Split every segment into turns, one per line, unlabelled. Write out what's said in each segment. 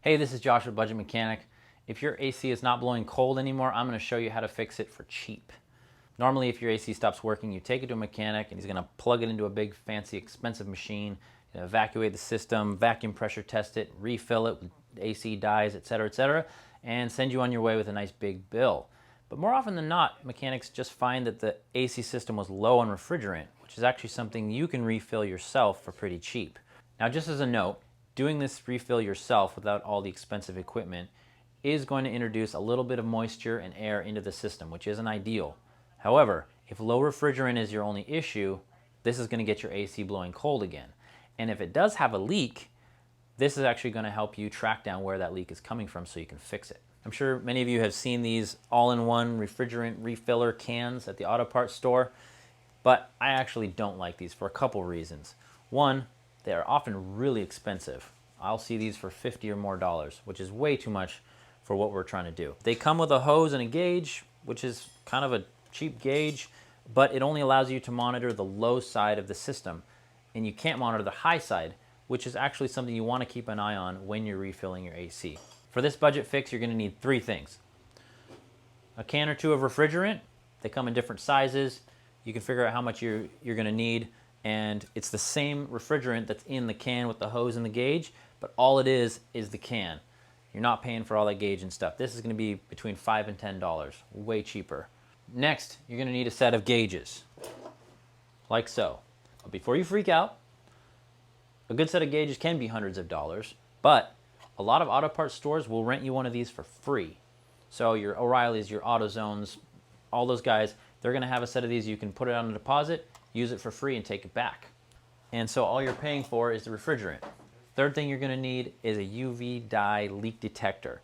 Hey, this is Josh with Budget Mechanic. If your AC is not blowing cold anymore, I'm going to show you how to fix it for cheap. Normally, if your AC stops working, you take it to a mechanic and he's going to plug it into a big, fancy, expensive machine, evacuate the system, vacuum pressure test it, refill it with AC dyes, etc., and send you on your way with a nice big bill. But more often than not, mechanics just find that the AC system was low on refrigerant, which is actually something you can refill yourself for pretty cheap. Now, just as a note, doing this refill yourself without all the expensive equipment is going to introduce a little bit of moisture and air into the system, which isn't ideal. However, if low refrigerant is your only issue, this is going to get your AC blowing cold again. And if it does have a leak, this is actually going to help you track down where that leak is coming from so you can fix it. I'm sure many of you have seen these all-in-one refrigerant refiller cans at the auto parts store, but I actually don't like these for a couple reasons. One, they are often really expensive. I'll see these for $50 or more, which is way too much for what we're trying to do. They come with a hose and a gauge, which is kind of a cheap gauge, but it only allows you to monitor the low side of the system, and you can't monitor the high side, which is actually something you want to keep an eye on when you're refilling your AC. For this budget fix, you're going to need three things. A can or two of refrigerant. They come in different sizes. You can figure out how much you're going to need, and it's the same refrigerant that's in the can with the hose and the gauge, but all it is the can. You're not paying for all that gauge and stuff. This is going to be between $5 and $10, way cheaper. Next, you're going to need a set of gauges, like so. But before you freak out, a good set of gauges can be hundreds of dollars, but a lot of auto parts stores will rent you one of these for free. So your O'Reilly's, your AutoZones, all those guys, they're going to have a set of these. You can put it on a deposit, use it for free, and take it back. And so all you're paying for is the refrigerant. Third thing you're going to need is a UV dye leak detector.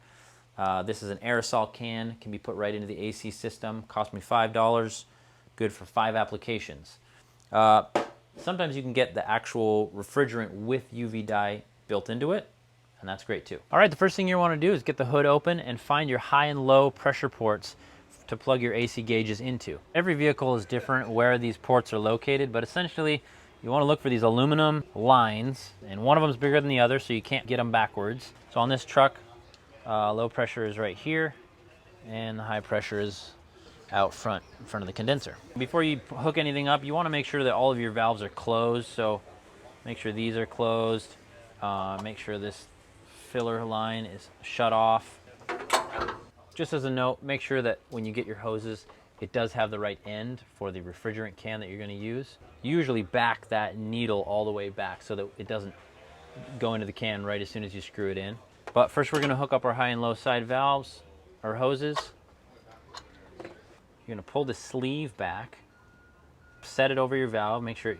This is an aerosol can, can be put right into the AC system. Cost me $5, good for 5 applications. Sometimes you can get the actual refrigerant with UV dye built into it, and that's great too. All right, the first thing you want to do is get the hood open and find your high and low pressure ports to plug your AC gauges into. Every vehicle is different where these ports are located, but essentially you want to look for these aluminum lines, and one of them is bigger than the other, so you can't get them backwards. So on this truck, low pressure is right here, and the high pressure is out front, in front of the condenser. Before you hook anything up, you want to make sure that all of your valves are closed. So make sure these are closed. Make sure this filler line is shut off. Just as a note, make sure that when you get your hoses, it does have the right end for the refrigerant can that you're going to use. Usually back that needle all the way back so that it doesn't go into the can right as soon as you screw it in. But first we're going to hook up our high and low side valves, our hoses. You're going to pull the sleeve back, set it over your valve, make sure it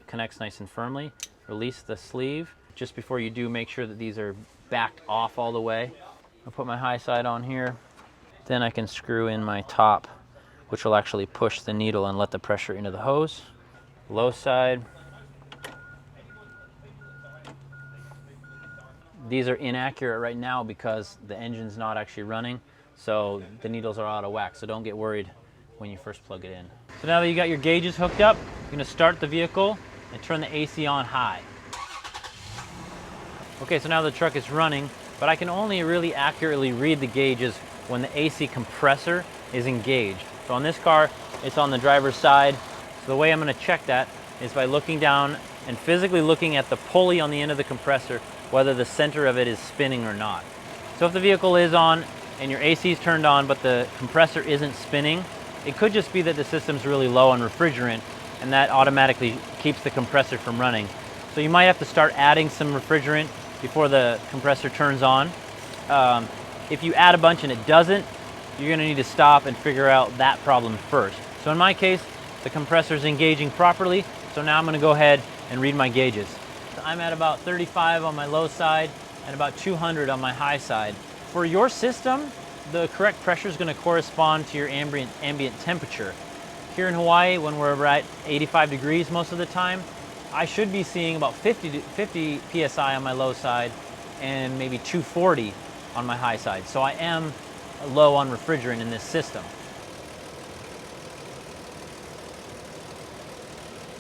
connects nice and firmly. Release the sleeve. Just before you do, make sure that these are backed off all the way. I'll put my high side on here. Then I can screw in my top, which will actually push the needle and let the pressure into the hose. Low side. These are inaccurate right now because the engine's not actually running, so the needles are out of whack, so don't get worried when you first plug it in. So now that you got your gauges hooked up, you're going to start the vehicle and turn the AC on high. Okay, so now the truck is running, but I can only really accurately read the gauges when the AC compressor is engaged. So on this car, it's on the driver's side. So the way I'm going to check that is by looking down and physically looking at the pulley on the end of the compressor, whether the center of it is spinning or not. So if the vehicle is on and your AC is turned on but the compressor isn't spinning, it could just be that the system's really low on refrigerant, and that automatically keeps the compressor from running. So you might have to start adding some refrigerant before the compressor turns on. If you add a bunch and it doesn't, you're going to need to stop and figure out that problem first. So in my case, the compressor's engaging properly, so now I'm going to go ahead and read my gauges. So I'm at about 35 on my low side and about 200 on my high side. For your system, the correct pressure is going to correspond to your ambient temperature. Here in Hawaii, when we're at 85 degrees most of the time, I should be seeing about 50 psi on my low side and maybe 240 on my high side. So I am low on refrigerant in this system.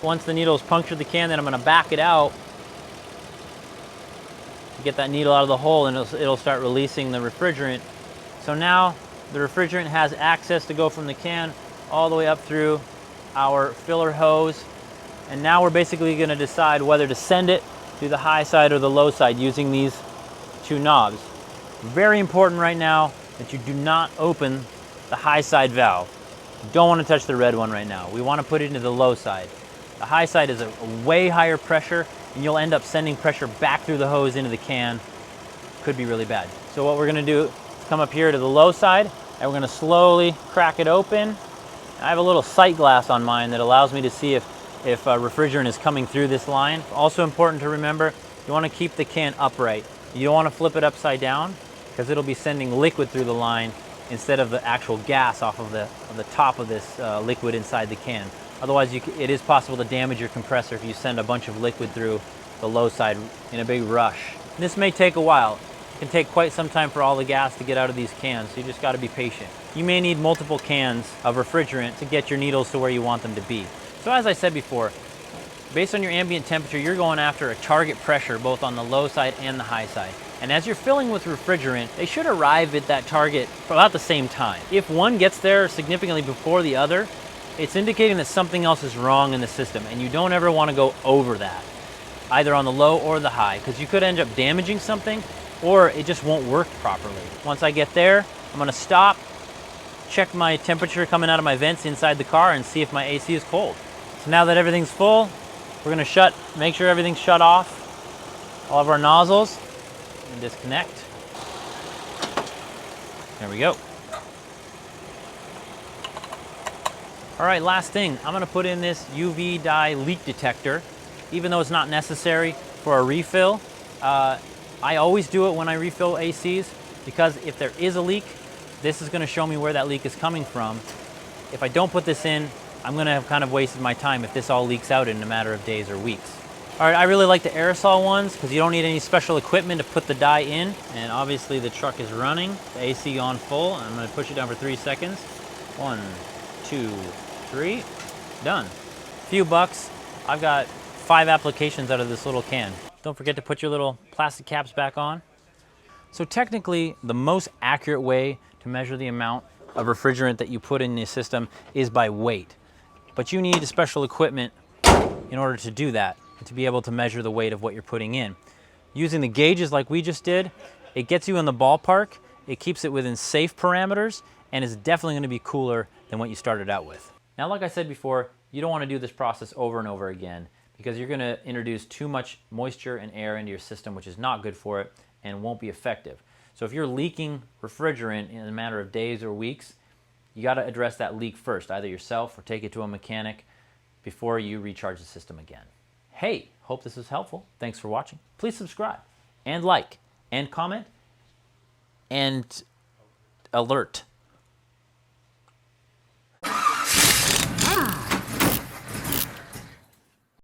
Once the needle's punctured the can, then I'm going to back it out to get that needle out of the hole, and it'll start releasing the refrigerant. So now the refrigerant has access to go from the can all the way up through our filler hose. And now we're basically going to decide whether to send it to the high side or the low side using these two knobs. Very important right now that you do not open the high side valve. You don't want to touch the red one right now. We want to put it into the low side. The high side is a way higher pressure, and you'll end up sending pressure back through the hose into the can. Could be really bad. So what we're going to do is come up here to the low side, and we're going to slowly crack it open. I have a little sight glass on mine that allows me to see if refrigerant is coming through this line. Also important to remember, you want to keep the can upright. You don't want to flip it upside down because it'll be sending liquid through the line instead of the actual gas off of the top of this liquid inside the can. Otherwise, it is possible to damage your compressor if you send a bunch of liquid through the low side in a big rush. And this may take a while. It can take quite some time for all the gas to get out of these cans, so you just got to be patient. You may need multiple cans of refrigerant to get your needles to where you want them to be. So as I said before, based on your ambient temperature, you're going after a target pressure both on the low side and the high side. And as you're filling with refrigerant, they should arrive at that target for about the same time. If one gets there significantly before the other, it's indicating that something else is wrong in the system, and you don't ever want to go over that, either on the low or the high, because you could end up damaging something or it just won't work properly. Once I get there, I'm going to stop, check my temperature coming out of my vents inside the car, and see if my AC is cold. So now that everything's full, we're going to make sure everything's shut off, all of our nozzles, and disconnect. There we go. All right, last thing, I'm going to put in this UV dye leak detector. Even though it's not necessary for a refill, I always do it when I refill ACs, because if there is a leak, this is going to show me where that leak is coming from. If I don't put this in, I'm going to have kind of wasted my time if this all leaks out in a matter of days or weeks. All right, I really like the aerosol ones because you don't need any special equipment to put the dye in. And obviously the truck is running, the AC on full. I'm going to push it down for 3 seconds. 1, 2, 3, done. Few bucks. I've got 5 applications out of this little can. Don't forget to put your little plastic caps back on. So technically, the most accurate way to measure the amount of refrigerant that you put in the system is by weight. But you need special equipment in order to do that, and to be able to measure the weight of what you're putting in. Using the gauges like we just did, it gets you in the ballpark, it keeps it within safe parameters, and is definitely going to be cooler than what you started out with. Now, like I said before, you don't want to do this process over and over again, because you're going to introduce too much moisture and air into your system, which is not good for it and won't be effective. So if you're leaking refrigerant in a matter of days or weeks, you got to address that leak first, either yourself or take it to a mechanic before you recharge the system again. Hey, hope this was helpful. Thanks for watching. Please subscribe and like and comment and alert.